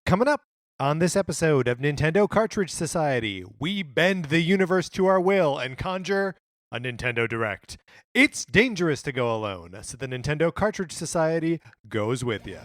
Coming up on this episode of Nintendo Cartridge Society, we bend the universe to our will and conjure a Nintendo Direct. It's dangerous to go alone, so the Nintendo Cartridge Society goes with you.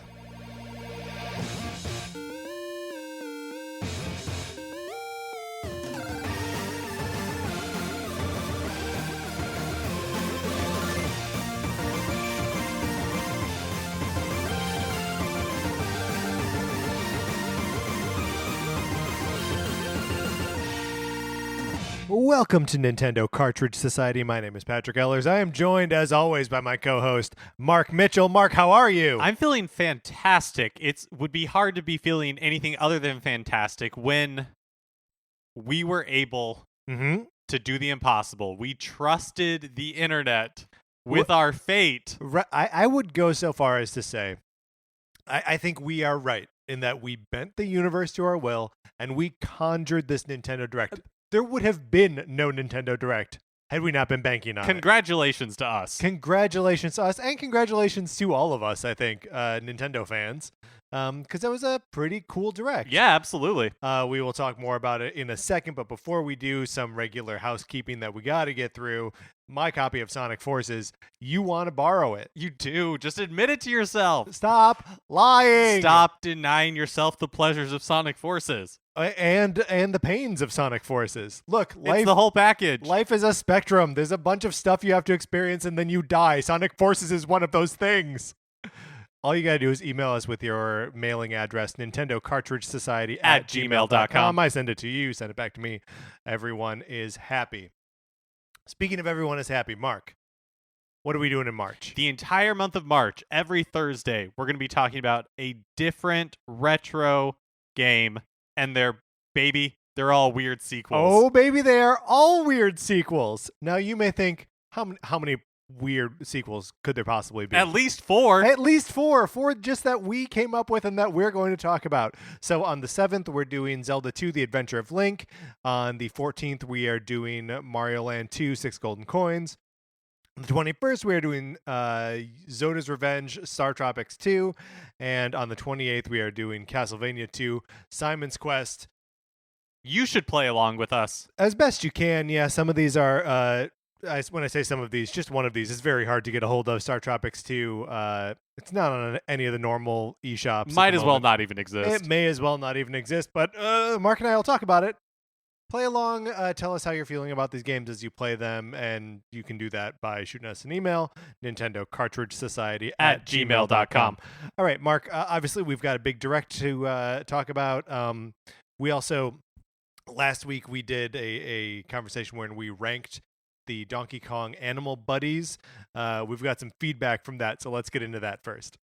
Welcome to Nintendo Cartridge Society. My name is Patrick Ellers. I am joined, as always, by my co-host, Mark Mitchell. Mark, how are you? I'm feeling fantastic. It would be hard to be feeling anything other than fantastic when we were able to do the impossible. We trusted the internet with our fate. I would go so far as to say, I think we are right in that we bent the universe to our will and we conjured this Nintendo Direct. There would have been no Nintendo Direct had we not been banking on Congratulations to us. Congratulations to us, and congratulations to all of us, I think, Nintendo fans, because that was a pretty cool Direct. Yeah, absolutely. We will talk more about it in a second, but before we do, some regular housekeeping that we got to get through. My copy of Sonic Forces, you want to borrow it. You do. Just admit it to yourself. Stop lying. Stop denying yourself the pleasures of Sonic Forces. And the pains of Sonic Forces. Look, It's the whole package. Life is a spectrum. There's a bunch of stuff you have to experience and then you die. Sonic Forces is one of those things. All you gotta do is email us with your mailing address, Nintendo Cartridge Society at gmail.com. I send it to you, send it back to me. Everyone is happy. Speaking of everyone is happy, Mark, what are we doing in March? The entire month of March, every Thursday, we're going to be talking about a different retro game. And they're all weird sequels. Oh, baby, they are all weird sequels. Now, you may think, how many weird sequels could there possibly be? At least four. At least four. Four just that we came up with and that we're going to talk about. So on the 7th, we're doing Zelda 2, The Adventure of Link. On the 14th, we are doing Mario Land 2, 6 Golden Coins. On the 21st, we are doing Zoda's Revenge, Star Tropics 2. And on the 28th, we are doing Castlevania 2, Simon's Quest. You should play along with us. As best you can, yeah. Some of these are, when I say some of these, just one of these is very hard to get a hold of. Star Tropics 2, it's not on any of the normal eShops. Might as well not even exist. It may as well not even exist, but Mark and I will talk about it. Play along, tell us how you're feeling about these games as you play them, and you can do that by shooting us an email, Nintendo Cartridge Society at gmail.com. All right, Mark, obviously we've got a big Direct to talk about. We also, last week we did a conversation where we ranked the Donkey Kong Animal Buddies. We've got some feedback from that, so let's get into that first.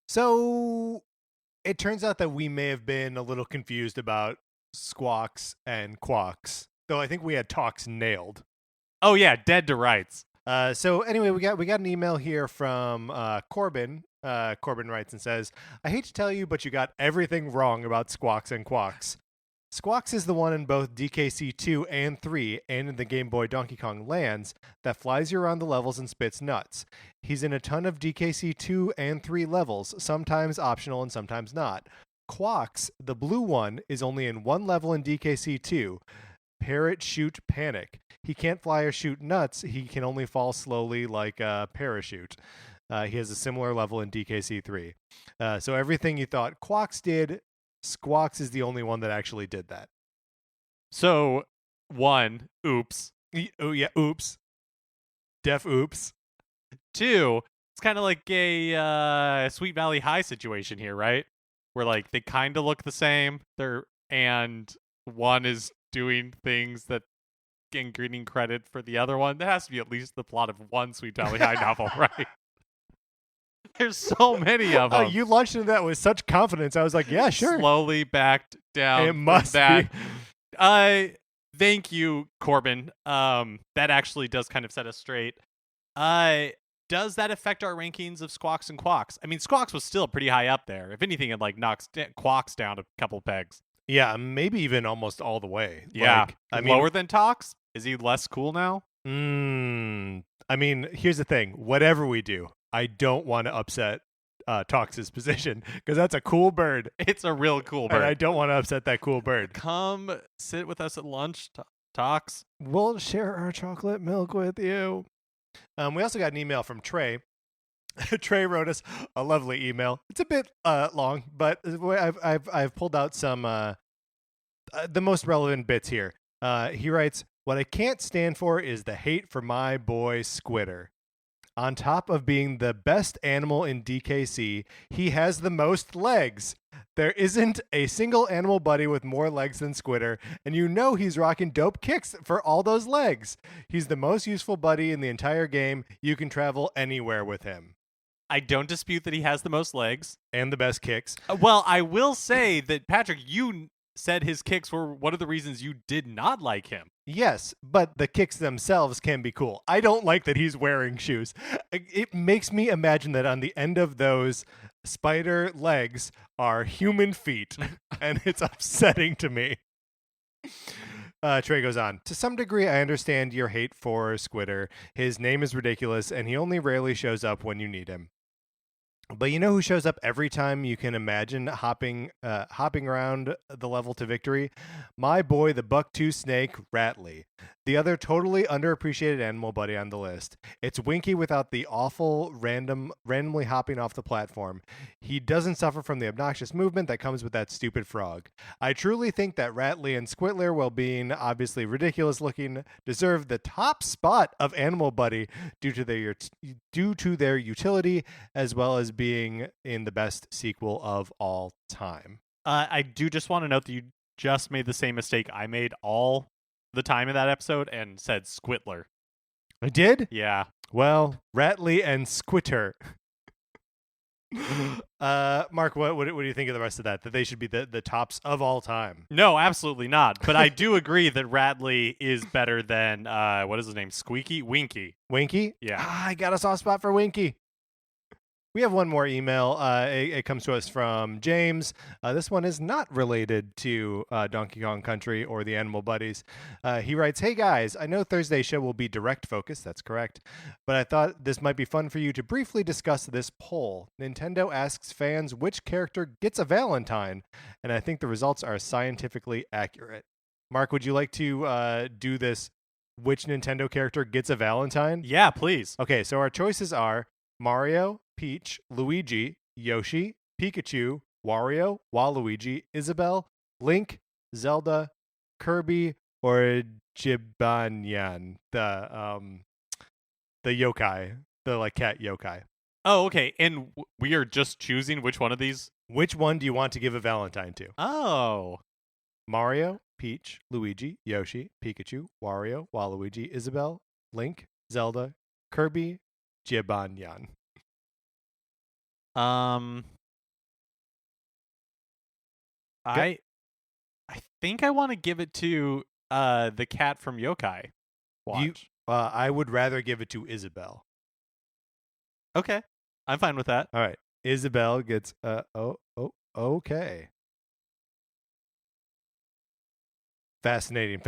So it turns out that we may have been a little confused about Squawks and Quawks, though I think we had Talks nailed. Oh yeah, dead to rights. So anyway, we got an email here from Corbin. Corbin writes and says, "I hate to tell you, but you got everything wrong about Squawks and Quawks. Squawks is the one in both DKC 2 and 3 and in the Game Boy Donkey Kong Lands that flies you around the levels and spits nuts. He's in a ton of DKC 2 and 3 levels, sometimes optional and sometimes not. Quawks, the blue one, is only in one level in DKC 2. Parrot Shoot Panic. He can't fly or shoot nuts, he can only fall slowly like a parachute. He has a similar level in DKC 3. So everything you thought Quawks did, Squawks is the only one that actually did that." So, one, oops. Oh, yeah, oops. Def oops. Two, it's kind of like a Sweet Valley High situation here, right? Where, like, they kind of look the same, and one is doing things that and getting credit for the other one. That has to be at least the plot of one Sweet Valley High novel, right? There's so many of them. You launched into that with such confidence. I was like, yeah, sure. Slowly backed down. It must that. be. Thank you, Corbin. That actually does kind of set us straight. Does that affect our rankings of Squawks and Quawks? I mean, Squawks was still pretty high up there. If anything, it like knocks Quawks down a couple pegs. Yeah, maybe even almost all the way. Yeah. Like, I mean, lower than Talks? Is he less cool now? I mean, here's the thing. Whatever we do, I don't want to upset Tox's position because that's a cool bird. It's a real cool And I bird. don't want to upset that cool bird. Come sit with us at lunch, Tox. We'll share our chocolate milk with you. We also got an email from Trey. Trey wrote us a lovely email. It's a bit long, but I've pulled out some the most relevant bits here. He writes, "What I can't stand for is the hate for my boy Squitter. On top of being the best animal in DKC, he has the most legs. There isn't a single animal buddy with more legs than Squitter, and you know he's rocking dope kicks for all those legs. He's the most useful buddy in the entire game. You can travel anywhere with him. I don't dispute that he has the most legs. And the best kicks. Well, I will say that, Patrick, you said his kicks were one of the reasons you did not like him. Yes, but the kicks themselves can be cool. I don't like that he's wearing shoes. It makes me imagine that on the end of those spider legs are human feet, and it's upsetting to me." Trey goes on, "To some degree, I understand your hate for Squitter. His name is ridiculous, and he only rarely shows up when you need him. But you know who shows up every time you can imagine hopping around the level to victory? My boy, the Buck-2 snake, Ratley. The other totally underappreciated animal buddy on the list. It's Winky without the awful randomly hopping off the platform. He doesn't suffer from the obnoxious movement that comes with that stupid frog. I truly think that Ratley and Squitler, while being obviously ridiculous looking, deserve the top spot of animal buddy due to their utility, as well as being in the best sequel of all time." I do just want to note that you just made the same mistake I made all the time in that episode and said Squitler. I did? Yeah. Well, Ratley and Squitter. Mark, what do you think of the rest of that? That they should be the tops of all time? No, absolutely not. But I do agree that Ratley is better than, what is his name? Squeaky? Winky. Winky? Yeah. I got a soft spot for Winky. We have one more email. It comes to us from James. This one is not related to Donkey Kong Country or the Animal Buddies. He writes, "Hey guys, I know Thursday's show will be direct focus, that's correct, but I thought this might be fun for you to briefly discuss this poll. Nintendo asks fans which character gets a Valentine, and I think the results are scientifically accurate." Mark, would you like to do this? Which Nintendo character gets a Valentine? Yeah, please. Okay, so our choices are Mario, Peach, Luigi, Yoshi, Pikachu, Wario, Waluigi, Isabelle, Link, Zelda, Kirby, or Jibanyan, the yokai, the cat yokai. Oh, okay. And we are just choosing which one of these? Which one do you want to give a Valentine to? Oh. Mario, Peach, Luigi, Yoshi, Pikachu, Wario, Waluigi, Isabelle, Link, Zelda, Kirby, Jibanyan. I think I want to give it to the cat from Yokai Watch. I would rather give it to Isabelle. Okay. I'm fine with that. All right. Isabelle gets okay. Fascinating.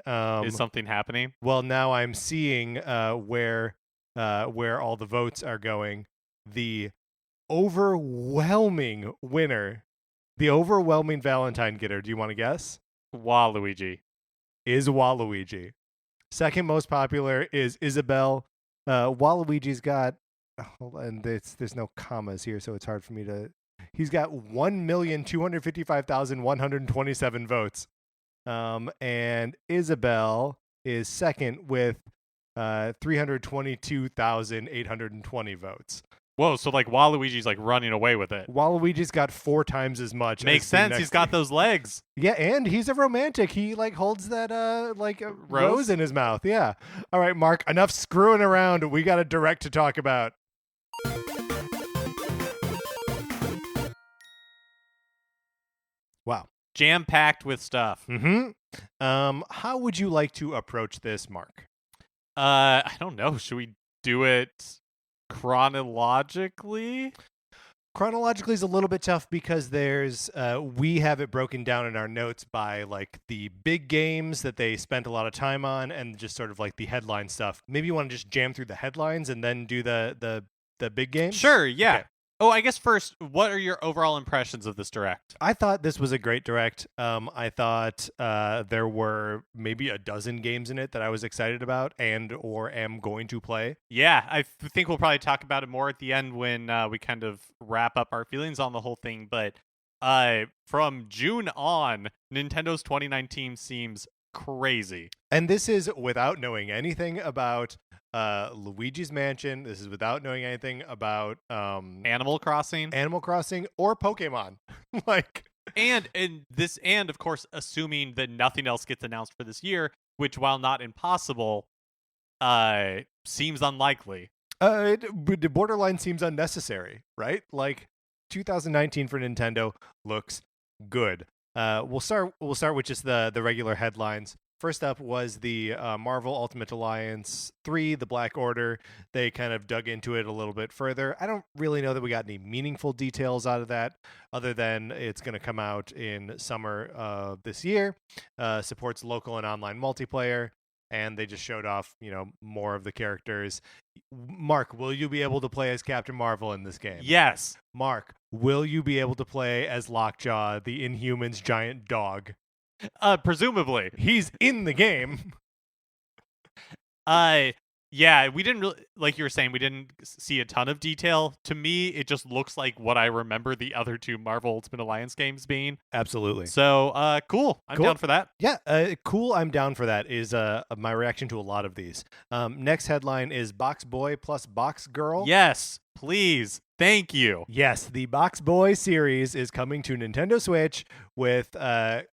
Is something happening? Well, now I'm seeing where all the votes are going. The overwhelming winner, the overwhelming Valentine getter, do you want to guess? Waluigi. Is Waluigi. Second most popular is Isabelle. Waluigi's got, and there's no commas here, so it's hard for me to. He's got 1,255,127 votes. And Isabelle is second with 322,820 votes. Whoa, so Waluigi's running away with it. Waluigi's got 4 times as much. Makes sense. He's got those legs. Yeah, and he's a romantic. He holds that rose in his mouth. Yeah. All right, Mark, enough screwing around. We got a direct to talk about. Wow. Jam-packed with stuff. How would you like to approach this, Mark? I don't know. Should we do it chronologically? Chronologically is a little bit tough because there's we have it broken down in our notes by like the big games that they spent a lot of time on and just sort of like the headline stuff. Maybe you want to just jam through the headlines and then do the big games? Sure, yeah. Okay. Oh, I guess first, what are your overall impressions of this direct? I thought this was a great direct. I thought there were maybe a dozen games in it that I was excited about and or am going to play. Yeah, I think we'll probably talk about it more at the end when we kind of wrap up our feelings on the whole thing. But from June on, Nintendo's 2019 seems crazy. And this is without knowing anything about Luigi's Mansion. This is without knowing anything about Animal Crossing. Animal Crossing or Pokemon. Like, and of course assuming that nothing else gets announced for this year, which while not impossible, seems unlikely. the borderline seems unnecessary, right? Like 2019 for Nintendo looks good. We'll start with just the regular headlines. First up was the Marvel Ultimate Alliance 3, The Black Order. They kind of dug into it a little bit further. I don't really know that we got any meaningful details out of that, other than it's going to come out in summer of this year. Supports local and online multiplayer, and they just showed off, more of the characters. Mark, will you be able to play as Captain Marvel in this game? Yes. Mark, will you be able to play as Lockjaw, the Inhumans giant dog? Presumably. He's in the game. Yeah, we didn't really, like you were saying, we didn't see a ton of detail. To me, it just looks like what I remember the other two Marvel Ultimate Alliance games being. Absolutely. So, cool. I'm down for that. Yeah, cool. I'm down for that is my reaction to a lot of these. Next headline is Box Boy plus Box Girl. Yes, please. Thank you. Yes, the Box Boy series is coming to Nintendo Switch with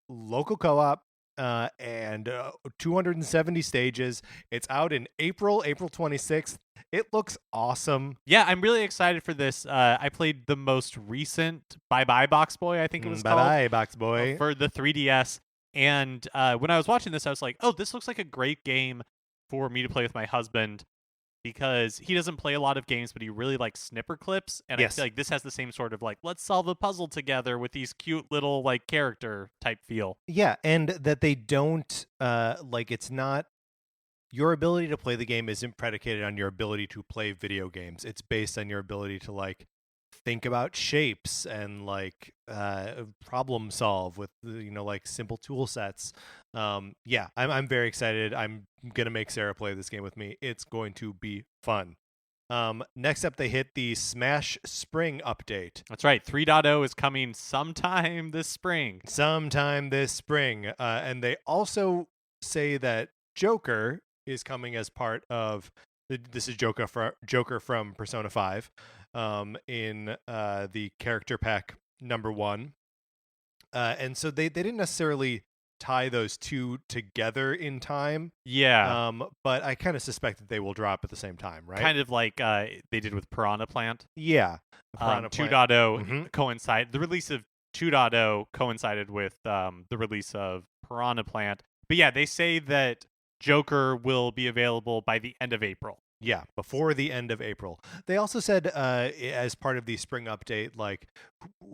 local co-op and 270 stages. It's out in April 26th. It looks awesome. Yeah, I'm really excited for this. I played the most recent Bye Bye Box Boy, I think it was called. Bye Bye Box Boy. For the 3DS. And when I was watching this, I was like, oh, this looks like a great game for me to play with my husband, because he doesn't play a lot of games, but he really likes snipper clips. And Yes. I feel like this has the same sort of like, let's solve a puzzle together with these cute little like character type feel. Yeah, and that they don't it's not, your ability to play the game isn't predicated on your ability to play video games. It's based on your ability to like think about shapes and like problem solve with like simple tool sets. Yeah, I'm very excited. I'm gonna make Sarah play this game with me. It's going to be fun. Next up, they hit the Smash Spring update. That's right. 3.0 is coming sometime this spring. And they also say that Joker is coming as part of this is Joker from Persona 5 in the character pack number 1. And so they didn't necessarily tie those two together in time. Yeah. But I kind of suspect that they will drop at the same time, right? Kind of like they did with Piranha Plant. Yeah. 2.0 coincide. The release of 2.0 coincided with the release of Piranha Plant. But yeah, they say that Joker will be available by the end of April. Yeah, before the end of April. They also said as part of the spring update, like,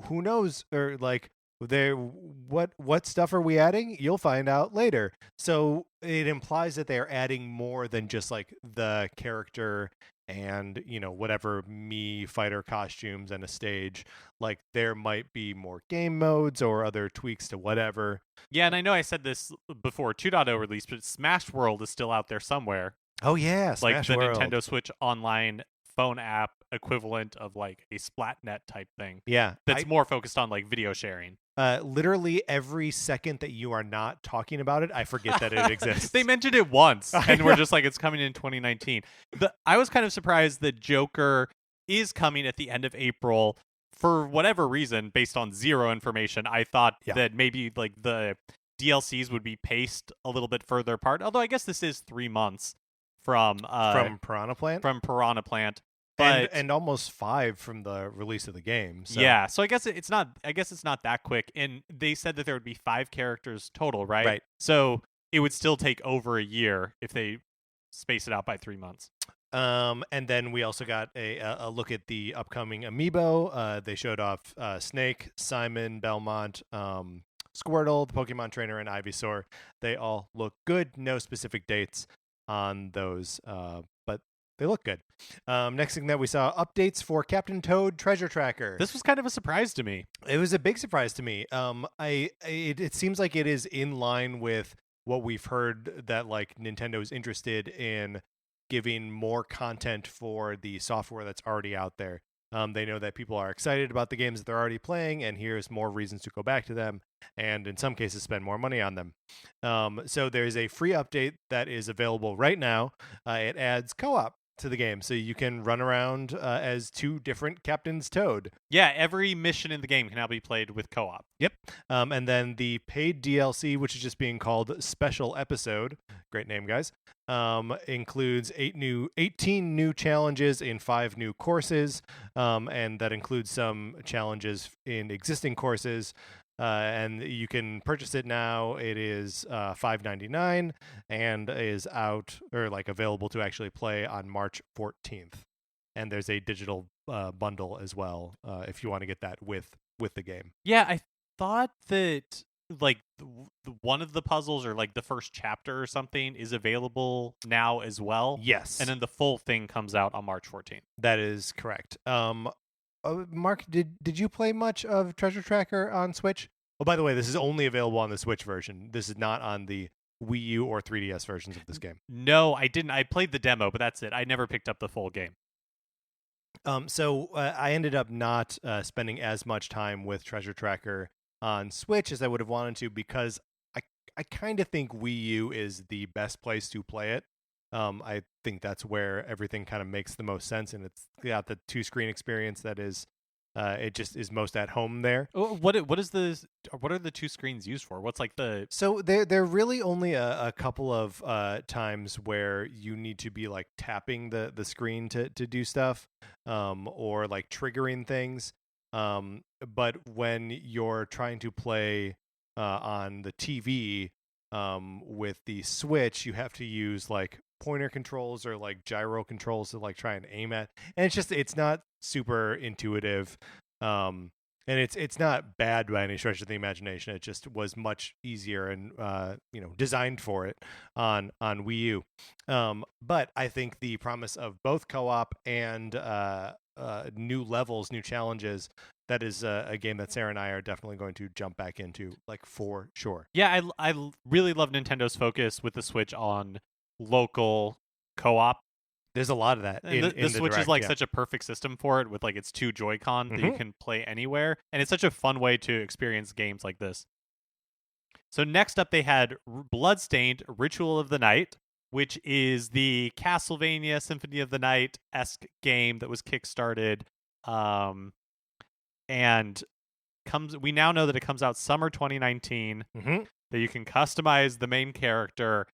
who knows, or like, what stuff are we adding? You'll find out later. So it implies that they are adding more than just like the character and whatever Mii fighter costumes and a stage. Like, there might be more game modes or other tweaks to whatever. Yeah, and I know I said this before 2.0 release, but Smash World is still out there somewhere. Oh yeah, Smash World. World. Nintendo Switch Online phone app equivalent of like a Splatnet type thing. Yeah, that's more focused on like video sharing. Literally every second that you are not talking about it, I forget that it exists. They mentioned it once, and we're just like, it's coming in 2019. I was kind of surprised that Joker is coming at the end of April for whatever reason, based on zero information. I thought that maybe like the DLCs would be paced a little bit further apart. Although I guess this is 3 months from Piranha Plant. From Piranha Plant. But, and almost 5 from the release of the game. So. Yeah, so I guess it's not that quick. And they said that there would be 5 characters total, right? Right. So it would still take over a year if they space it out by 3 months. And then we also got a look at the upcoming amiibo. They showed off Snake, Simon, Belmont, Squirtle, the Pokemon Trainer, and Ivysaur. They all look good. No specific dates on those, but they look good. Next thing that we saw, updates for Captain Toad Treasure Tracker. This was kind of a surprise to me. It was a big surprise to me. It seems like it is in line with what we've heard, that like Nintendo's interested in giving more content for the software that's already out there. They know that people are excited about the games that they're already playing, and here's more reasons to go back to them, and in some cases spend more money on them. So there's a free update that is available right now. It adds co-op to the game, so you can run around as two different Captains Toad. Yeah, every mission in the game can now be played with co-op. Yep. And then the paid DLC, which is just being called Special Episode, great name, guys, includes 18 new challenges in 5 new courses, and that includes some challenges in existing courses. And you can purchase it now. It is $5.99 and is out, or like available to actually play on March 14th. And there's a digital bundle as well if you want to get that with the game. Yeah, I thought that like one of the puzzles, or like the first chapter or something, is available now as well. Yes. And then the full thing comes out on March 14th. That is correct. Mark, did you play much of Treasure Tracker on Switch? Oh, by the way, this is only available on the Switch version. This is not on the Wii U or 3DS versions of this game. No, I didn't. I played the demo, but that's it. I never picked up the full game. So I ended up not spending as much time with Treasure Tracker on Switch as I would have wanted to, because I kind of think Wii U is the best place to play it. I think that's where everything kind of makes the most sense, and it's got the 2-screen experience that is, it just is most at home there. What are the 2 screens used for? What's like the... So they're really only a couple of times where you need to be like tapping the screen to do stuff, or like triggering things. But when you're trying to play on the TV with the Switch, you have to use like pointer controls or like gyro controls to like try and aim at, and it's not super intuitive, and it's not bad by any stretch of the imagination. It just was much easier and designed for it on Wii U. But I think the promise of both co-op and new levels, new challenges, that is a game that Sarah and I are definitely going to jump back into, like, for sure. Yeah, I really love Nintendo's focus with the Switch on local co-op. There's a lot of that. The Switch Direct, is like yeah. such a perfect system for it, with like its 2 Joy-Con that you can play anywhere, and it's such a fun way to experience games like this. So next up, they had Bloodstained: Ritual of the Night, which is the Castlevania Symphony of the Night-esque game that was kickstarted, and we now know that it comes out summer 2019. That you can customize the main character,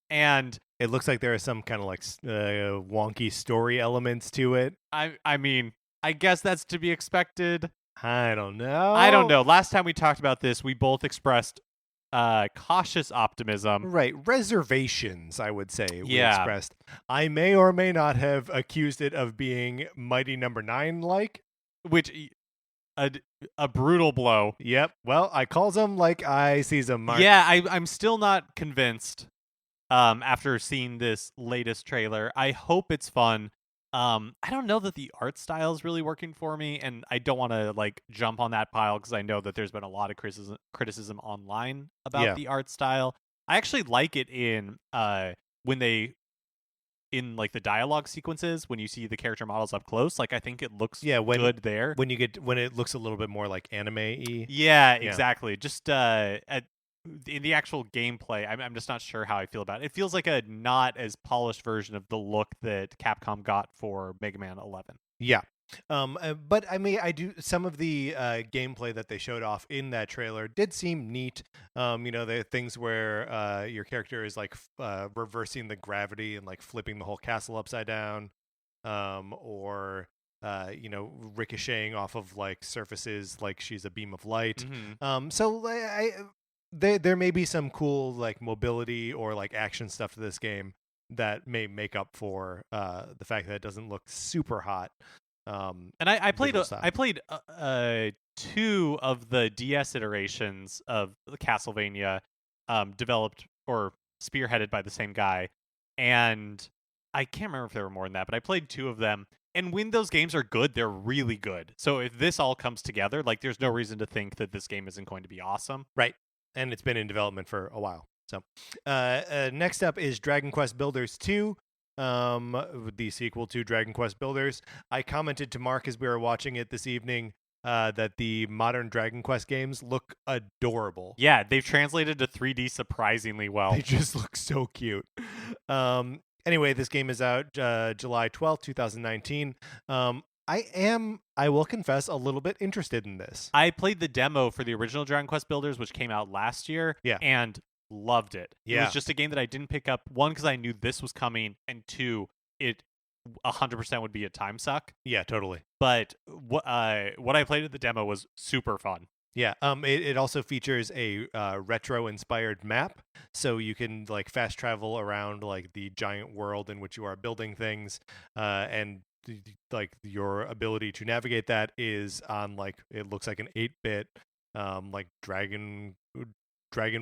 and it looks like there are some kind of like wonky story elements to it. I mean, I guess that's to be expected. I don't know. Last time we talked about this, we both expressed cautious optimism. Right. Reservations, I would say, we Yeah. expressed. I may or may not have accused it of being Mighty Number 9-like. Which, a brutal blow. Yep. Well, I calls them like I sees them, Mark. Yeah, I'm still not convinced after seeing this latest trailer. I hope it's fun. I don't know that the art style is really working for me, and I don't want to like jump on that pile because I know that there's been a lot of criticism online about the art style. I actually like it in like the dialogue sequences when you see the character models up close. Like, I think it looks good there. When it looks a little bit more like anime-y. Yeah, exactly. Just in the actual gameplay, I'm just not sure how I feel about it. It feels like a not as polished version of the look that Capcom got for Mega Man 11. Yeah. But I mean, some of the gameplay that they showed off in that trailer did seem neat. The things where your character is like reversing the gravity and like flipping the whole castle upside down, or ricocheting off of like surfaces like she's a beam of light. So there may be some cool like mobility or like action stuff to this game. that may make up for the fact that it doesn't look super hot. And I played visual style. I played 2 of the DS iterations of the Castlevania, developed or spearheaded by the same guy, and I can't remember if there were more than that, but I played 2 of them. And when those games are good, they're really good. So if this all comes together, like, there's no reason to think that this game isn't going to be awesome. Right. And it's been in development for a while. So next up is Dragon Quest Builders 2, the sequel to Dragon Quest Builders. I commented to Mark as we were watching it this evening that the modern Dragon Quest games look adorable. Yeah, they've translated to 3D surprisingly well. They just look so cute. Anyway, this game is out July 12th, 2019. I will confess, a little bit interested in this. I played the demo for the original Dragon Quest Builders, which came out last year, and loved it. It was just a game that I didn't pick up, 1, because I knew this was coming, and 2, it 100% would be a time suck. Yeah, totally. But what I played at the demo was super fun. Yeah, it also features a retro-inspired map, so you can like fast travel around like the giant world in which you are building things, and like your ability to navigate that is on like it looks like an 8-bit like Dragon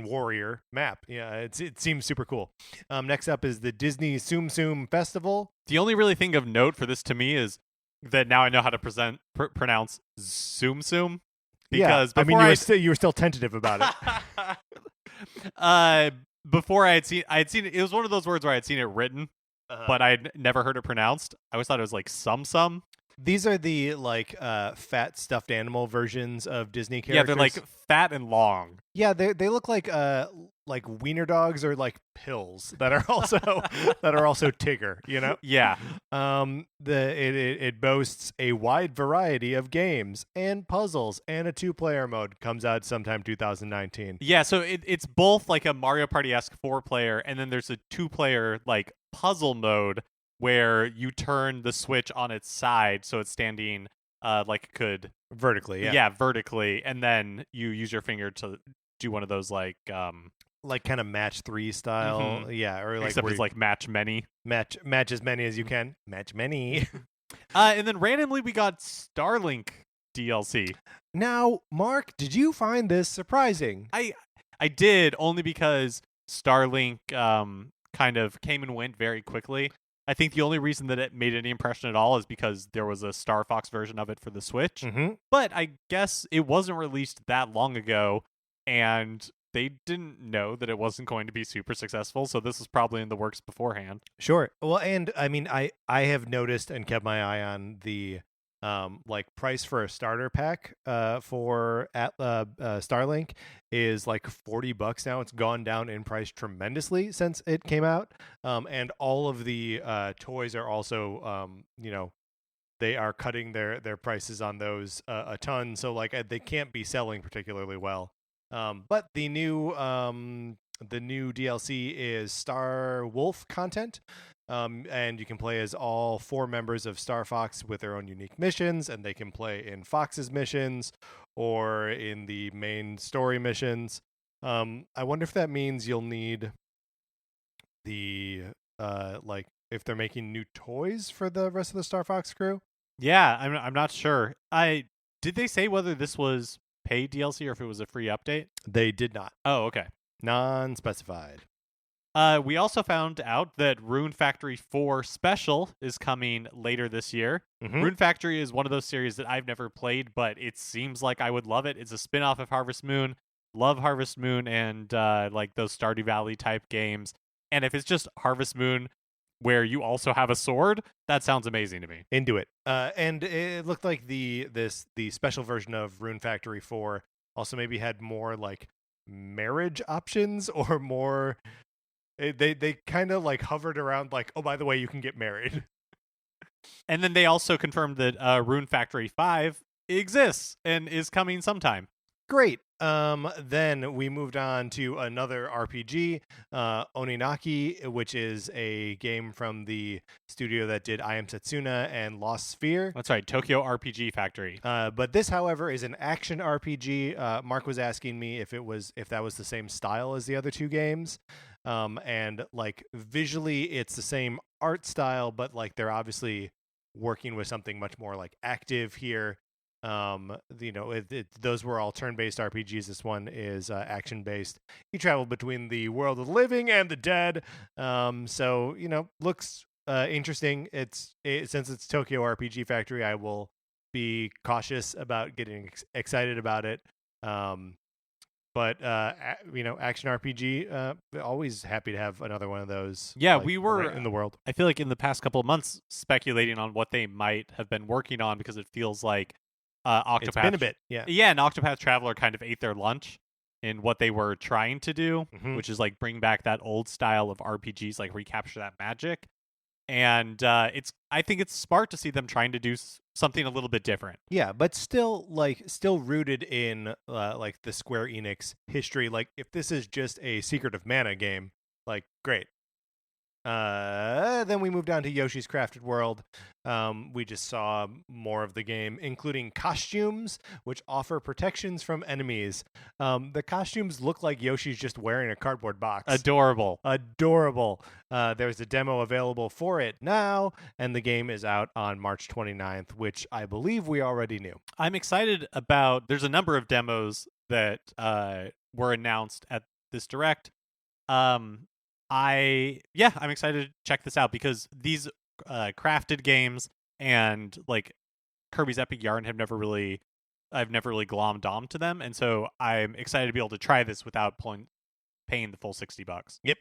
Warrior map. Yeah, it seems super cool. Next up is the Disney Tsum Tsum Festival. The only really thing of note for this to me is that now I know how to pronounce Tsum Tsum. Because I mean, you were still tentative about it. Before I had seen it was one of those words where I had seen it written, but I had never heard it pronounced. I always thought it was like sum. These are the like fat stuffed animal versions of Disney characters. Yeah, they're like fat and long. Yeah, they look like wiener dogs or like pills that are also Tigger, you know? Yeah. It boasts a wide variety of games and puzzles, and a 2-player mode. Comes out sometime 2019. Yeah, so it's both like a Mario Party-esque 4-player, and then there's a 2-player like puzzle mode where you turn the Switch on its side so it's standing like it could vertically. Yeah, vertically, and then you use your finger to do one of those like kind of match 3 style, yeah, or like except it's like match as many as you can, match many. And then randomly we got Starlink DLC. Now, Mark, did you find this surprising? I did, only because Starlink kind of came and went very quickly. I think the only reason that it made any impression at all is because there was a Star Fox version of it for the Switch. But I guess it wasn't released that long ago, and they didn't know that it wasn't going to be super successful, so this was probably in the works beforehand. Sure. Well, and I mean, I have noticed and kept my eye on the like price for a starter pack for Starlink is like $40 now. It's gone down in price tremendously since it came out, and all of the toys are also they are cutting their prices on those a ton, so like they can't be selling particularly well. But the new DLC is Star Wolf content. And you can play as all 4 members of Star Fox with their own unique missions, and they can play in Fox's missions or in the main story missions. I wonder if that means you'll need the like if they're making new toys for the rest of the Star Fox crew. Yeah, I'm not sure. Did they say whether this was paid DLC or if it was a free update? They did not. Oh, okay. Non-specified. We also found out that Rune Factory 4 Special is coming later this year. Rune Factory is one of those series that I've never played, but it seems like I would love it. It's a spin-off of Harvest Moon. Love Harvest Moon and like those Stardew Valley type games. And if it's just Harvest Moon where you also have a sword, that sounds amazing to me. Into it. And it looked like the special version of Rune Factory 4 also maybe had more like marriage options or more. They kind of like hovered around like, oh, by the way, you can get married. And then they also confirmed that Rune Factory 5 exists and is coming sometime. Great. Then we moved on to another RPG, Oninaki, which is a game from the studio that did I Am Setsuna and Lost Sphere. That's right, Tokyo RPG Factory. But this, however, is an action RPG. Mark was asking me if that was the same style as the other 2 games. And like visually it's the same art style, but like they're obviously working with something much more like active here. Those were all turn-based RPGs. This one is action-based. You travel between the world of the living and the dead. So looks interesting. Since it's Tokyo RPG Factory, I will be cautious about getting excited about it. But action RPG, always happy to have another one of those. Yeah, like, we were right in the world. I feel like in the past couple of months speculating on what they might have been working on, because it feels like Octopath. It's been a bit, yeah. Yeah, and Octopath Traveler kind of ate their lunch in what they were trying to do, Mhm. which is like bring back that old style of RPGs, like recapture that magic. And I think it's smart to see them trying to do something a little bit different. Yeah, but still rooted in like the Square Enix history. Like if this is just a Secret of Mana game, like great. Then we moved on to Yoshi's Crafted World. We just saw more of the game, including costumes, which offer protections from enemies. The costumes look like Yoshi's just wearing a cardboard box. Adorable. There's a demo available for it now, and the game is out on March 29th, which I believe we already knew. I'm excited about. There's a number of demos that were announced at this direct. I'm excited to check this out because these crafted games and like Kirby's Epic Yarn I've never really glommed on to them, and so I'm excited to be able to try this without paying the full $60. Yep.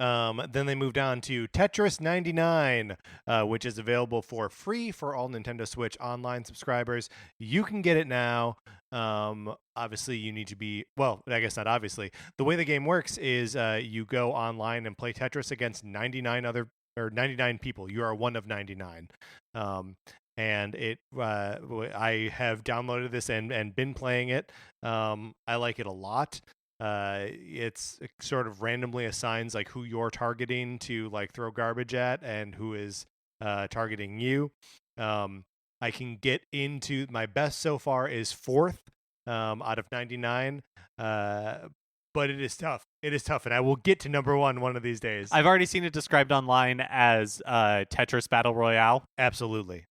Then they moved on to Tetris 99, which is available for free for all Nintendo Switch Online subscribers. You can get it now. Obviously, you need to be, well, I guess not obviously. The way the game works is you go online and play Tetris against 99 people. You are one of 99. And I have downloaded this and been playing it. I like it a lot. It sort of randomly assigns like who you're targeting to like throw garbage at and who is targeting you. I can get into my best so far is 4th out of 99. But it is tough. It is tough, and I will get to number one of these days. I've already seen it described online as Tetris Battle Royale. Absolutely.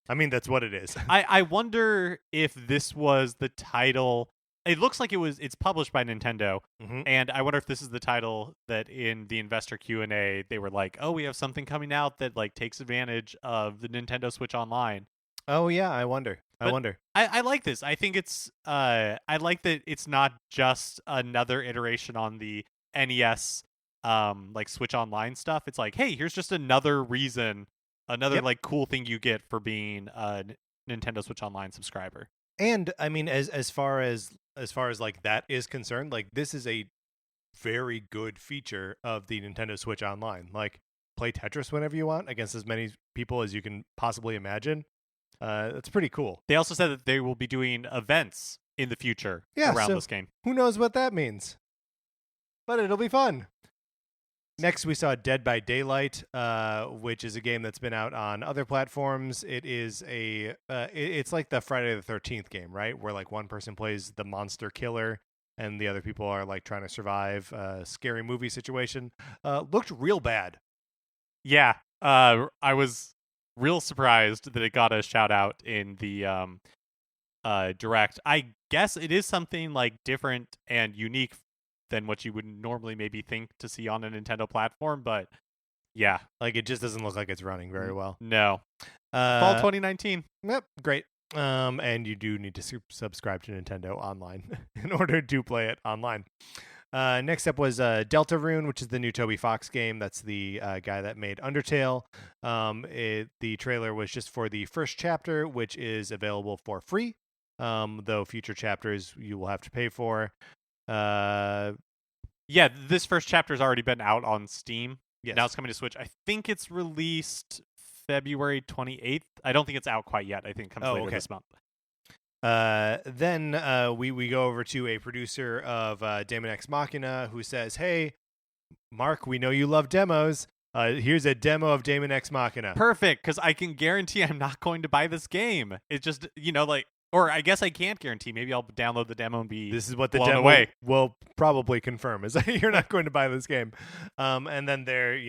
I mean, that's what it is. I wonder if this was the title. It looks like it's published by Nintendo, and I wonder if this is the title that in the investor Q&A they were like, oh, we have something coming out that like takes advantage of the Nintendo Switch Online. Oh yeah, I wonder. I like this. I think it's I like that it's not just another iteration on the NES like Switch Online stuff. It's like, hey, here's just another reason, like cool thing you get for being a Nintendo Switch Online subscriber. And I mean, as far as like that is concerned, like this is a very good feature of the Nintendo Switch Online. Like play Tetris whenever you want against as many people as you can possibly imagine. That's pretty cool. They also said that they will be doing events in the future around this game. Who knows what that means? But it'll be fun. Next, we saw Dead by Daylight, which is a game that's been out on other platforms. It is it's like the Friday the 13th game, right? Where like one person plays the monster killer and the other people are like trying to survive a scary movie situation. Looked real bad. Yeah, I was real surprised that it got a shout out in the direct. I guess it is something like different and unique than what you would normally maybe think to see on a Nintendo platform, but yeah, like it just doesn't look like it's running very well. No. Fall 2019. Yep, great. And you do need to subscribe to Nintendo Online in order to play it online. Next up was Deltarune, which is the new Toby Fox game. That's the guy that made Undertale. The trailer was just for the first chapter, which is available for free, though future chapters you will have to pay for. Yeah, this first chapter's already been out on Steam. Yes. Now it's coming to Switch. I think it's released February 28th. I don't think it's out quite yet. I think it comes later this month. Then we go over to a producer of Daemon X Machina who says, hey, Mark, we know you love demos. Here's a demo of Daemon X Machina. Perfect, because I can guarantee I'm not going to buy this game. It's just, like, Or I guess I can't guarantee. Maybe I'll download the demo and be This is what the blown demo away. will probably confirm is that you're not going to buy this game. And then they're,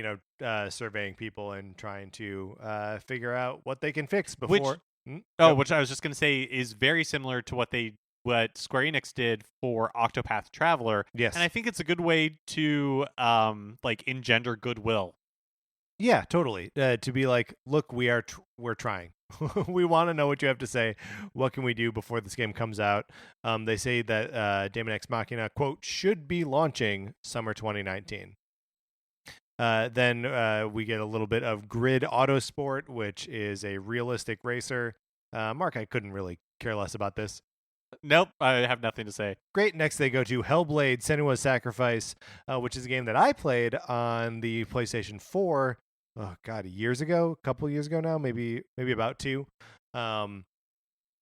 surveying people and trying to figure out what they can fix before. Which I was just going to say is very similar to what Square Enix did for Octopath Traveler. Yes. And I think it's a good way to engender goodwill. Yeah, totally. To be like, look, we're trying. We want to know what you have to say. What can we do before this game comes out? They say that Daemon X Machina, quote, should be launching summer 2019. Then we get a little bit of Grid Autosport, which is a realistic racer. Mark, I couldn't really care less about this. Nope, I have nothing to say. Great. Next, they go to Hellblade: Senua's Sacrifice, which is a game that I played on the PlayStation 4. Oh God, a couple years ago now, maybe about 2.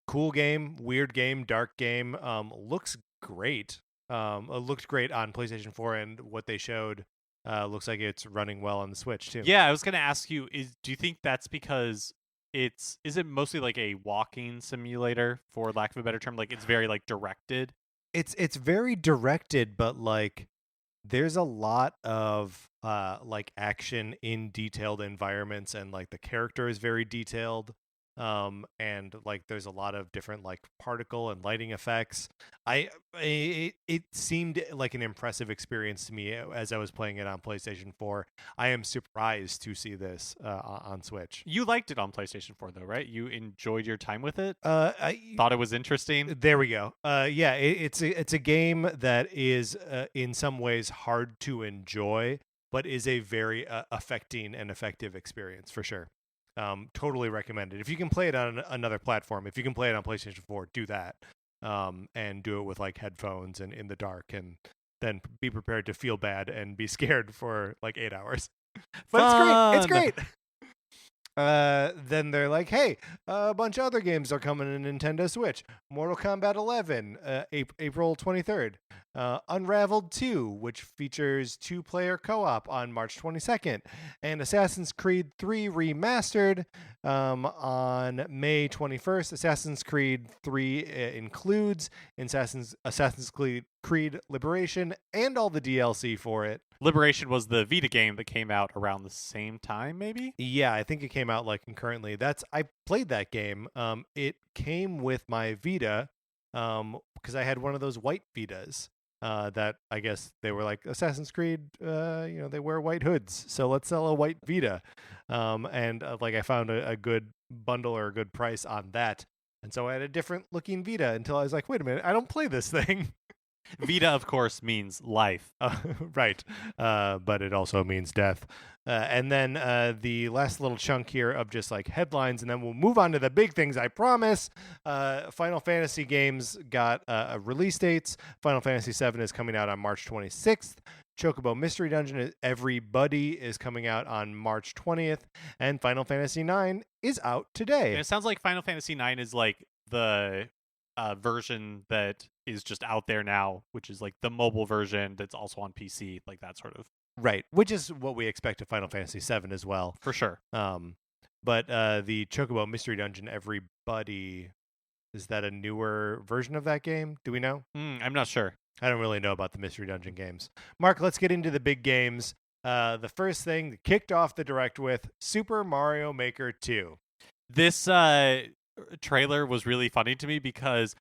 Cool game, weird game, dark game. Looks great. It looked great on PlayStation 4, and what they showed looks like it's running well on the Switch too. Yeah, I was going to ask you: do you think that's because is it mostly like a walking simulator, for lack of a better term? Like it's very like directed. It's very directed, but like there's a lot of like action in detailed environments, and like the character is very detailed. And like there's a lot of different like particle and lighting effects. It seemed like an impressive experience to me as I was playing it on PlayStation 4. I am surprised to see this on Switch. You liked it on PlayStation 4 though, right? You enjoyed your time with it? I thought it was interesting. There we go. Yeah, it's a game that is in some ways hard to enjoy, but is a very affecting and effective experience for sure. Totally recommended. If you can play it on another platform, if you can play it on PlayStation 4, do that. And do it with like headphones and in the dark, and then be prepared to feel bad and be scared for like 8 hours. But it's great. Then they're like, hey, a bunch of other games are coming to Nintendo Switch. Mortal Kombat 11, April 23rd. Unraveled 2, which features 2-player co-op on March 22nd. And Assassin's Creed 3 Remastered on May 21st. Assassin's Creed 3 includes Assassin's Creed Liberation and all the DLC for it. Liberation was the Vita game that came out around the same time, maybe? Yeah, I think it came out like concurrently. I played that game. It came with my Vita because I had one of those white Vitas that I guess they were like, Assassin's Creed, they wear white hoods, so let's sell a white Vita. And like I found a good bundle or a good price on that. And so I had a different looking Vita until I was like, wait a minute, I don't play this thing. Vita, of course, means life. Right. But it also means death. And then the last little chunk here of just like headlines, and then we'll move on to the big things, I promise. Final Fantasy games got release dates. Final Fantasy VII is coming out on March 26th. Chocobo Mystery Dungeon Everybody is coming out on March 20th. And Final Fantasy IX is out today. And it sounds like Final Fantasy IX is like the version that is just out there now, which is like the mobile version that's also on PC, like that sort of. Right, which is what we expect of Final Fantasy VII as well. For sure. But the Chocobo Mystery Dungeon Everybody, is that a newer version of that game? Do we know? I'm not sure. I don't really know about the Mystery Dungeon games. Mark, let's get into the big games. The first thing that kicked off the Direct with Super Mario Maker 2. This trailer was really funny to me because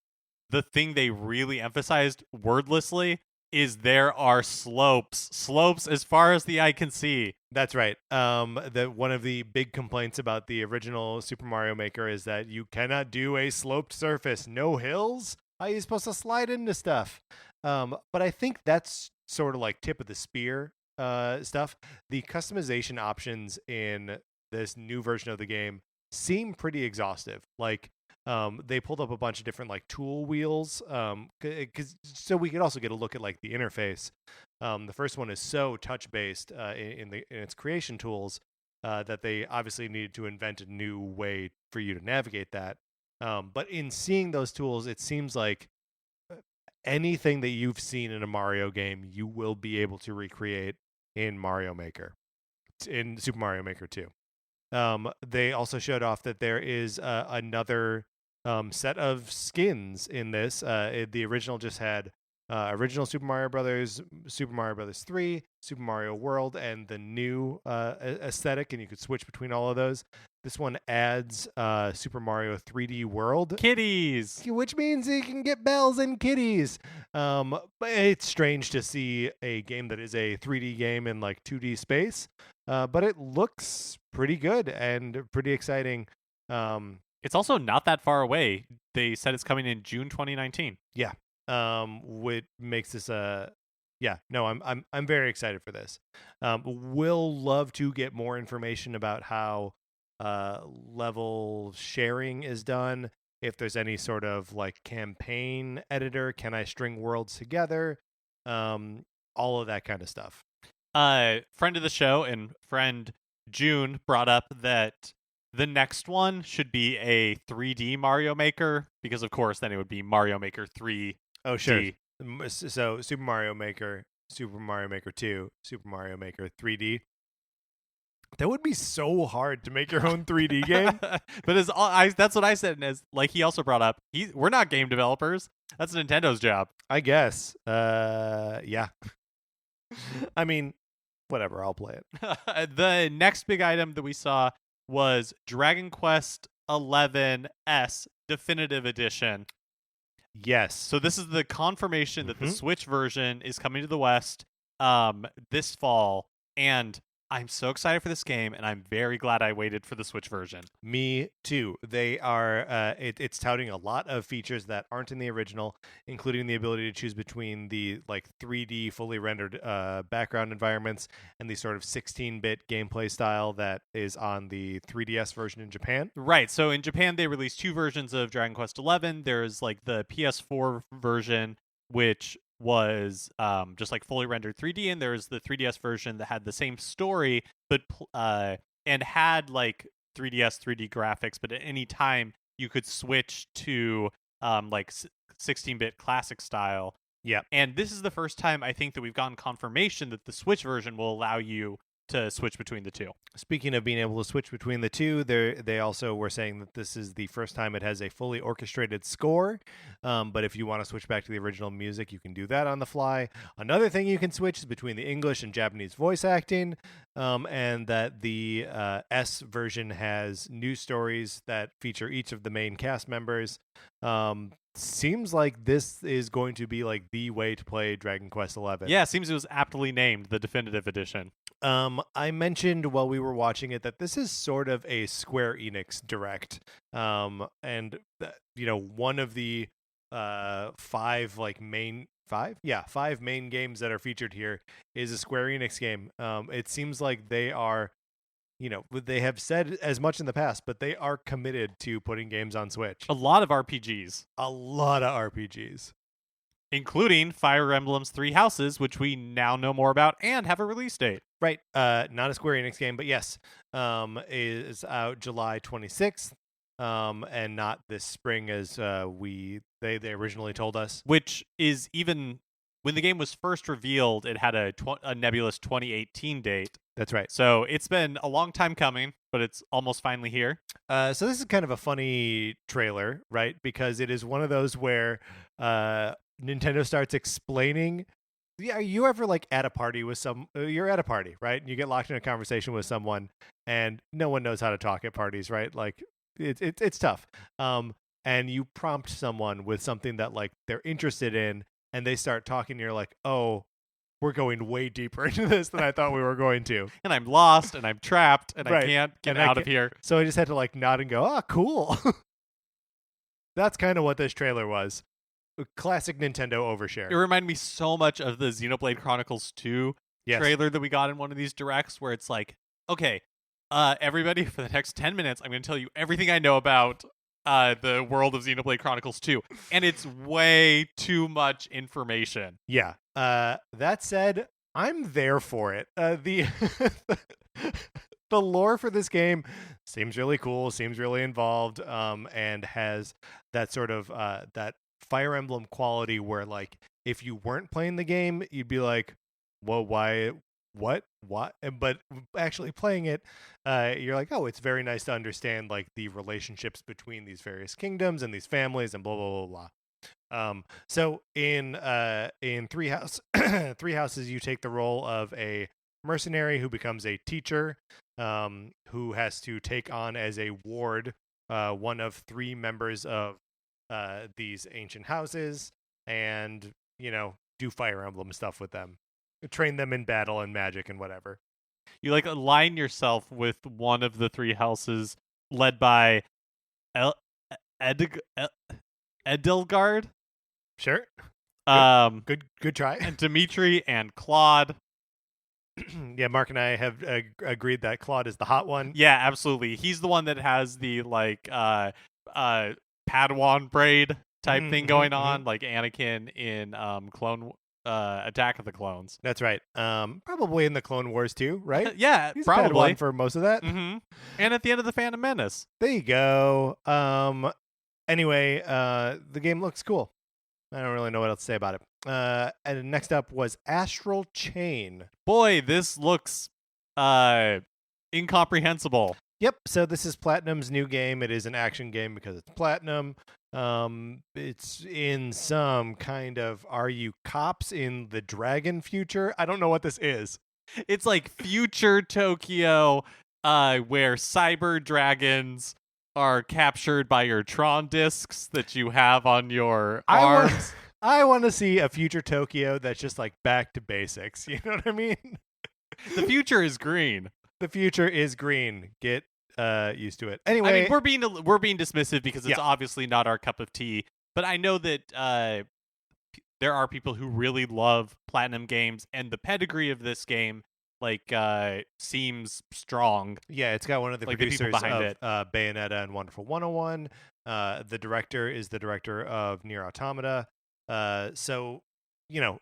the thing they really emphasized wordlessly is there are slopes as far as the eye can see. That's right. One of the big complaints about the original Super Mario Maker is that you cannot do a sloped surface. No hills? How are you supposed to slide into stuff? But I think that's sort of like tip of the spear stuff. The customization options in this new version of the game seem pretty exhaustive. Like, they pulled up a bunch of different like tool wheels, so we could also get a look at like the interface. The first one is so touch based in its creation tools that they obviously needed to invent a new way for you to navigate that. But in seeing those tools, it seems like anything that you've seen in a Mario game, you will be able to recreate in Mario Maker, in Super Mario Maker 2. They also showed off that there is another set of skins in this. The original just had original Super Mario Brothers, Super Mario Brothers 3, Super Mario World, and the new aesthetic, and you could switch between all of those. This one adds Super Mario 3D World, Kitties. which means you can get bells and kitties. But it's strange to see a game that is a 3D game in like 2D space, but it looks pretty good and pretty exciting. It's also not that far away. They said it's coming in June 2019. Which makes this I'm very excited for this. Will love to get more information about how level sharing is done, if there's any sort of like campaign editor, can I string worlds together, all of that kind of stuff. Friend of the show and friend June brought up that the next one should be a 3D Mario Maker, because of course then it would be Mario Maker 3. Oh, sure. So Super Mario Maker, Super Mario Maker 2, Super Mario Maker 3D. That would be so hard to make your own 3D game. But that's what I said. And as like he also brought up, we're not game developers. That's Nintendo's job, I guess. Yeah. I mean, whatever. I'll play it. The next big item that we saw was Dragon Quest XI S Definitive Edition. Yes. So this is the confirmation that the Switch version is coming to the West this fall, and I'm so excited for this game, and I'm very glad I waited for the Switch version. Me too. They are. It's touting a lot of features that aren't in the original, including the ability to choose between the like 3D fully rendered background environments and the sort of 16-bit gameplay style that is on the 3DS version in Japan. Right. So in Japan, they released two versions of Dragon Quest XI. There's like the PS4 version, which was just like fully rendered 3D, and there's the 3DS version that had the same story, but and had like 3DS 3D graphics, but at any time you could switch to like 16-bit classic style. Yeah. And this is the first time I think that we've gotten confirmation that the Switch version will allow you to switch between the two. Speaking of being able to switch between the two, they also were saying that this is the first time it has a fully orchestrated score. But if you want to switch back to the original music, you can do that on the fly. Another thing you can switch is between the English and Japanese voice acting, and that the S version has new stories that feature each of the main cast members. Seems like this is going to be like the way to play Dragon Quest XI. Yeah, it seems it was aptly named the Definitive Edition. I mentioned while we were watching it that this is sort of a Square Enix direct. And one of the five main games that are featured here is a Square Enix game. It seems like they are, they have said as much in the past, but they are committed to putting games on Switch. A lot of RPGs. Including Fire Emblem's Three Houses, which we now know more about and have a release date. Right. Not a Square Enix game, but yes, is out July 26th, and not this spring as they originally told us. Which is even when the game was first revealed, it had a nebulous 2018 date. That's right. So it's been a long time coming, but it's almost finally here. So this is kind of a funny trailer, right? Because it is one of those where Nintendo starts explaining. Yeah, you ever like at a party with you're at a party, right? And you get locked in a conversation with someone and no one knows how to talk at parties, right? Like it's tough. And you prompt someone with something that like they're interested in and they start talking and you're like, "Oh, we're going way deeper into this than I thought we were going to." And I'm lost and I'm trapped and right. I can't get out of here. So I just had to like nod and go, "Ah, cool." That's kind of what this trailer was. Classic Nintendo overshare. It reminded me so much of the Xenoblade Chronicles 2 trailer that we got in one of these directs, where it's like, okay, everybody, for the next 10 minutes, I'm going to tell you everything I know about the world of Xenoblade Chronicles 2. And it's way too much information. Yeah. That said, I'm there for it. The lore for this game seems really cool, seems really involved, and has that sort of that Fire Emblem quality where like if you weren't playing the game, you'd be like, well, why what? But actually playing it, you're like, oh, it's very nice to understand like the relationships between these various kingdoms and these families and blah blah blah blah. So in Three Houses, you take the role of a mercenary who becomes a teacher, who has to take on as a ward one of three members of these ancient houses, and do Fire Emblem stuff with them, train them in battle and magic and whatever. You like align yourself with one of the three houses led by Edelgard. Sure. Good try. And Dimitri and Claude. Yeah, Mark and I have agreed that Claude is the hot one. Yeah, absolutely. He's the one that has the like Padawan braid type thing going on, like Anakin in Clone Attack of the Clones. That's right. Probably in the Clone Wars too, right? Yeah, He's probably Padawan for most of that. Mm-hmm. And at the end of the Phantom Menace. There you go. Anyway, the game looks cool. I don't really know what else to say about it. And next up was Astral Chain. Boy, this looks incomprehensible. Yep. So this is Platinum's new game. It is an action game because it's Platinum. It's in some kind of are you cops in the dragon future? I don't know what this is. It's like future Tokyo, where cyber dragons are captured by your Tron discs that you have on your arms. I want to see a future Tokyo that's just like back to basics. You know what I mean? The future is green. The future is green. Get used to it. Anyway, I mean, we're being dismissive because it's obviously not our cup of tea. But I know that there are people who really love Platinum games, and the pedigree of this game seems strong. Yeah, it's got one of the producers of Bayonetta and Wonderful 101. The director is the director of Nier Automata. So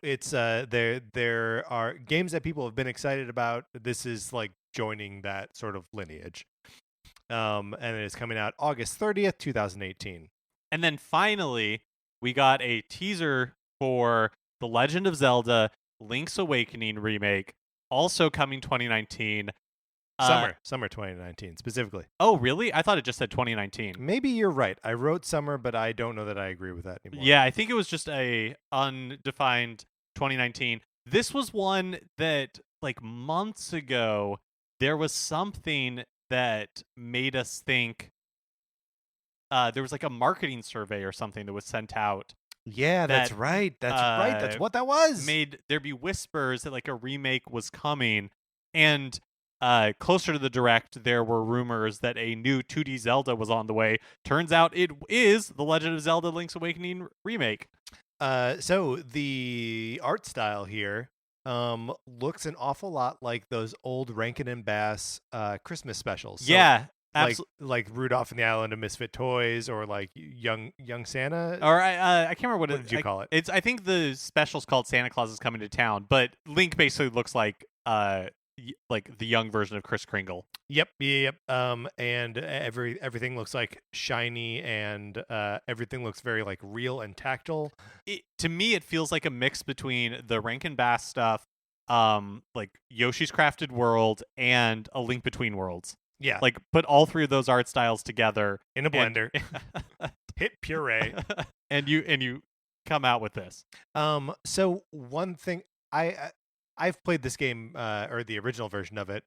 it's there are games that people have been excited about. This is like joining that sort of lineage. And it is coming out August 30th, 2018. And then finally, we got a teaser for The Legend of Zelda Link's Awakening remake, also coming 2019. Summer 2019 specifically. Oh, really? I thought it just said 2019. Maybe you're right. I wrote summer, but I don't know that I agree with that anymore. Yeah, I think it was just a undefined 2019. This was one that, like, months ago, there was something that made us think there was like a marketing survey or something that was sent out. Yeah, that's right. That's what that was. Made there be whispers that like a remake was coming, and closer to the direct, there were rumors that a new 2D Zelda was on the way. Turns out it is The Legend of Zelda Link's Awakening remake. So the art style here looks an awful lot like those old Rankin and Bass Christmas specials. So, yeah, like Rudolph and the Island of Misfit Toys, or like Young Santa. Or I can't remember what did you call it? I think the special's called Santa Claus is Coming to Town, but Link basically looks like the young version of Kris Kringle. Yep. And everything looks like shiny, and everything looks very like real and tactile. To me, it feels like a mix between the Rankin Bass stuff, like Yoshi's Crafted World, and A Link Between Worlds. Yeah, like put all three of those art styles together in a blender, hit puree, and you come out with this. So one thing I've played this game or the original version of it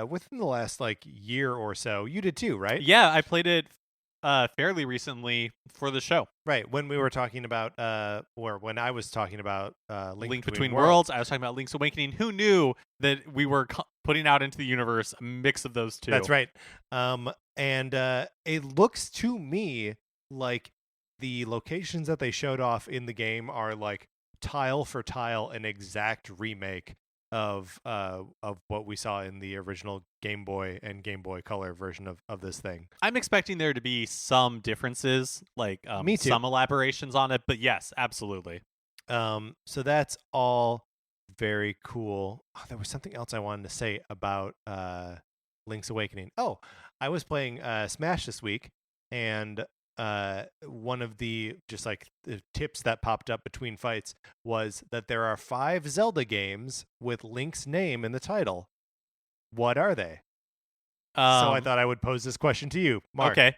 within the last like year or so. You did too, right? Yeah, I played it fairly recently for the show. Right, when we were talking about or when I was talking about Link Between Worlds, I was talking about Link's Awakening. Who knew that we were putting out into the universe a mix of those two? That's right. And it looks to me like the locations that they showed off in the game are like tile for tile an exact remake of what we saw in the original Game Boy and Game Boy Color version of this thing. I'm expecting there to be some differences, like Me too. some elaborations on it, but yes, absolutely. So that's all very cool. Oh, there was something else I wanted to say about Link's Awakening. Oh, I was playing Smash this week, and one of the just like the tips that popped up between fights was that there are 5 Zelda games with Link's name in the title. What are they? So I thought I would pose this question to you, Mark. Okay.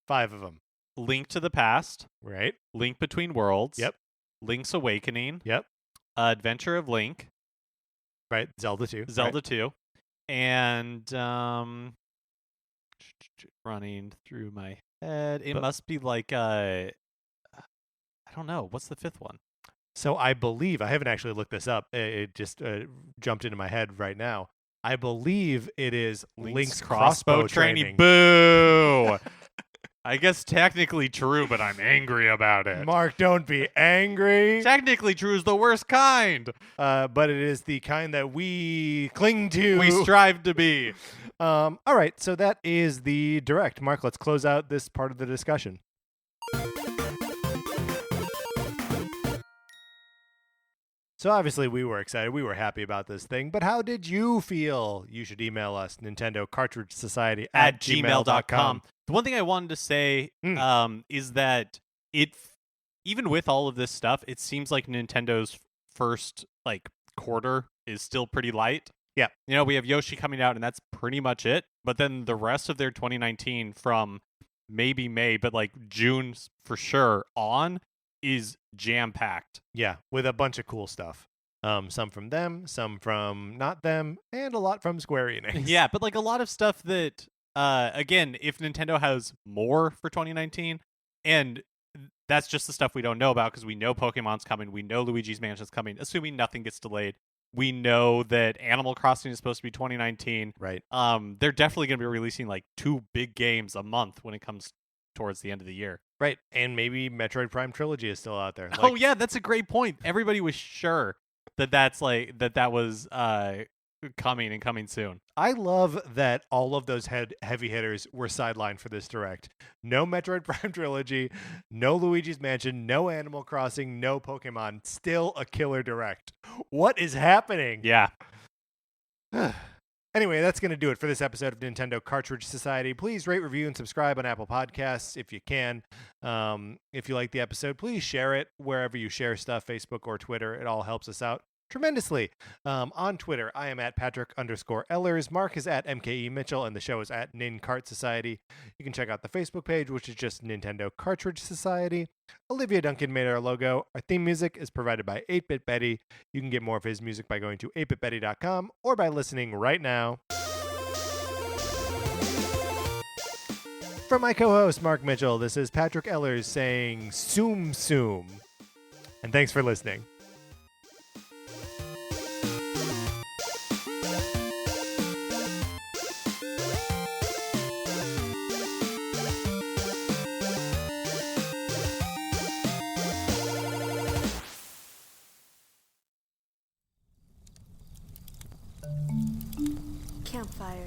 5 of them. Link to the Past. Right. Link Between Worlds. Yep. Link's Awakening. Yep. Adventure of Link. Right. Zelda 2. Zelda Right. 2. And running through my head, it must be like I don't know. What's the 5th one? So I believe, I haven't actually looked this up. It just jumped into my head right now. I believe it is Link's crossbow training. Boo! I guess technically true, but I'm angry about it. Mark, don't be angry. Technically true is the worst kind. But it is the kind that we cling to. We strive to be. All right, so that is the direct. Mark, let's close out this part of the discussion. So obviously we were excited. We were happy about this thing. But how did you feel? You should email us, Nintendo Cartridge Society at gmail.com. The one thing I wanted to say is that even with all of this stuff, it seems like Nintendo's first quarter is still pretty light. Yeah. You know, we have Yoshi coming out and that's pretty much it. But then the rest of their 2019 from maybe May, but June for sure on is jam-packed. Yeah, with a bunch of cool stuff. Some from them, some from not them, and a lot from Square Enix. Yeah, but a lot of stuff that, again, if Nintendo has more for 2019, and that's just the stuff we don't know about because we know Pokemon's coming, we know Luigi's Mansion's coming, assuming nothing gets delayed. We know that Animal Crossing is supposed to be 2019. Right. They're definitely going to be releasing 2 big games a month when it comes towards the end of the year. Right, and maybe Metroid Prime Trilogy is still out there. Oh yeah, that's a great point. Everybody was sure that that was coming and coming soon. I love that all of those heavy hitters were sidelined for this direct. No Metroid Prime Trilogy, no Luigi's Mansion, no Animal Crossing, no Pokemon. Still a killer direct. What is happening? Yeah. Anyway, that's going to do it for this episode of Nintendo Cartridge Society. Please rate, review, and subscribe on Apple Podcasts if you can. If you like the episode, please share it wherever you share stuff, Facebook or Twitter. It all helps us out tremendously. On Twitter, I am at Patrick_Ellers. Mark is at MKE Mitchell, and the show is at Nin Cart Society. You can check out the Facebook page, which is just Nintendo Cartridge Society. Olivia Duncan made our logo. Our theme music is provided by 8-Bit Betty. You can get more of his music by going to 8bitbetty.com or by listening right now. From my co-host, Mark Mitchell, this is Patrick Ellers saying Soom Soom. And thanks for listening. Campfire.